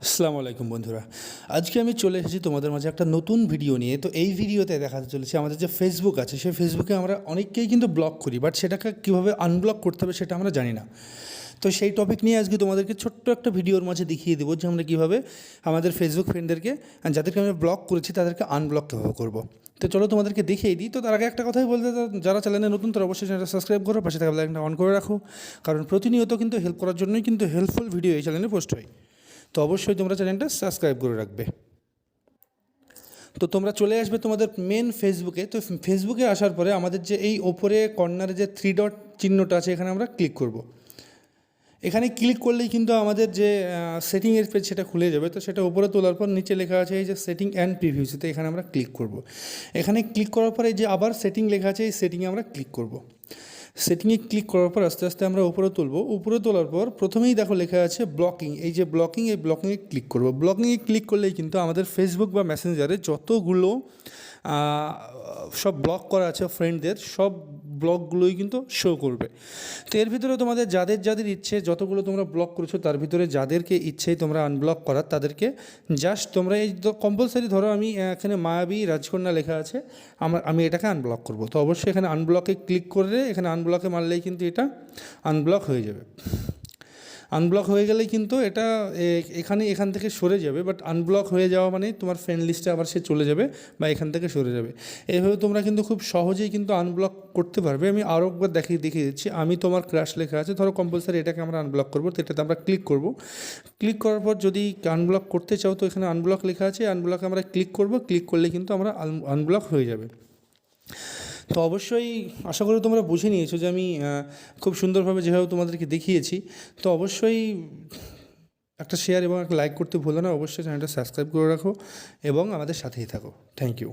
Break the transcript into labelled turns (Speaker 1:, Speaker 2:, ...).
Speaker 1: আসসালামু আলাইকুম বন্ধুরা, আজকে আমি চলে এসেছি তোমাদের মাঝে একটা নতুন ভিডিও নিয়ে। তো এই ভিডিওতে দেখাতে চলেছি আমাদের যে ফেসবুক আছে, সেই ফেসবুকে আমরা অনেককেই কিন্তু ব্লক করি, বাট সেটাকে কীভাবে আনব্লক করতে হবে সেটা আমরা জানি না। তো সেই টপিক নিয়ে আজকে তোমাদেরকে ছোট্ট একটা ভিডিওর মাঝে দেখিয়ে দেবো যে আমরা কীভাবে আমাদের ফেসবুক ফ্রেন্ডদেরকে, যাদেরকে আমরা ব্লক করেছি, তাদেরকে আনব্লক কীভাবে করবো। তো চলো তোমাদেরকে দেখিয়ে দিই। তো তার আগে একটা কথাই বলতে, যারা চ্যানেলে নতুন তারা অবশ্যই চ্যানেলটা সাবস্ক্রাইব করো, পাশে থাকা বেল আইকনটা অন করে রাখো, কারণ প্রতিনিয়ত কিন্তু হেল্প করার জন্যই কিন্তু হেল্পফুল ভিডিও এই চ্যানেলে পোস্ট হয়। তো অবশ্যই তোমরা চ্যানেলটা সাবস্ক্রাইব করে রাখবে। তো তোমরা চলে আসবে তোমাদের মেন ফেসবুকে। তো ফেসবুকে আসার পরে আমাদের যে এই ওপরে কর্নারে যে 3 ডট চিহ্নটা আছে, এখানে আমরা ক্লিক করব। এখানে ক্লিক করলেই কিন্তু আমাদের যে সেটিংয়ের পেজ সেটা খুলে যাবে। তো সেটা উপরে তোলার পর নিচে লেখা আছে এই যে সেটিং অ্যান্ড প্রিভিউসিতে, এখানে আমরা ক্লিক করব। এখানে ক্লিক করার পরে যে আবার সেটিং লেখা আছে, এই সেটিংয়ে আমরা ক্লিক করব। সেটিংয়ে ক্লিক করার পর আস্তে আস্তে আমরা উপরে তুলব। উপরে তোলার পর প্রথমেই দেখো লেখা আছে ব্লকিং। এই যে ব্লকিং, এই ব্লকিংয়ে ক্লিক করব। ব্লকিংয়ে ক্লিক করলেই কিন্তু আমাদের ফেসবুক বা মেসেঞ্জারে যতগুলো সব ব্লক করা আছে ফ্রেন্ডদের, সব ব্লকগুলোই কিন্তু শো করবে। তো এর ভিতরে তোমাদের যাদের যাদের ইচ্ছে, যতগুলো তোমরা ব্লক করেছো তার ভিতরে যাদেরকে ইচ্ছেই তোমরা আনব্লক করার, তাদেরকে জাস্ট তোমরা এই কম্পালসারি, ধরো আমি এখানে মায়াবী রাজকন্যা লেখা আছে, আমি এটাকে আনব্লক করব। তো অবশ্যই এখানে আনব্লকে ক্লিক করলে, এখানে আনব্লকে মারলেই কিন্তু এটা আনব্লক হয়ে যাবে। আনব্লক হয়ে গেলেই কিন্তু এটা এখান থেকে সরে যাবে। বাট আনব্লক হয়ে যাওয়া মানে তোমার ফ্রেন্ড লিস্টে আবার সে চলে যাবে বা এখান থেকে সরে যাবে। এইভাবে তোমরা কিন্তু খুব সহজেই কিন্তু আনব্লক করতে পারবে। আমি আরও একবার দেখিয়ে দিচ্ছি। আমি তোমার ক্রাশ লেখা আছে, ধরো কম্পালসারি এটাকে আমরা আনব্লক করবো। তো এটাতে আমরা ক্লিক করব। ক্লিক করার পর যদি আনব্লক করতে চাও, তো এখানে আনব্লক লেখা আছে, আনব্লকে আমরা ক্লিক করব। ক্লিক করলে কিন্তু আমরা আনব্লক হয়ে যাবে। তো অবশ্যই আশা করি তোমরা বুঝে নিয়েছো যে আমি খুব সুন্দরভাবে যেভাবে তোমাদেরকে দেখিয়েছি। তো অবশ্যই একটা শেয়ার এবং একটা লাইক করতে ভুলো না। অবশ্যই চ্যানেলটা সাবস্ক্রাইব করে রাখো এবং আমাদের সাথেই থাকো। Thank you.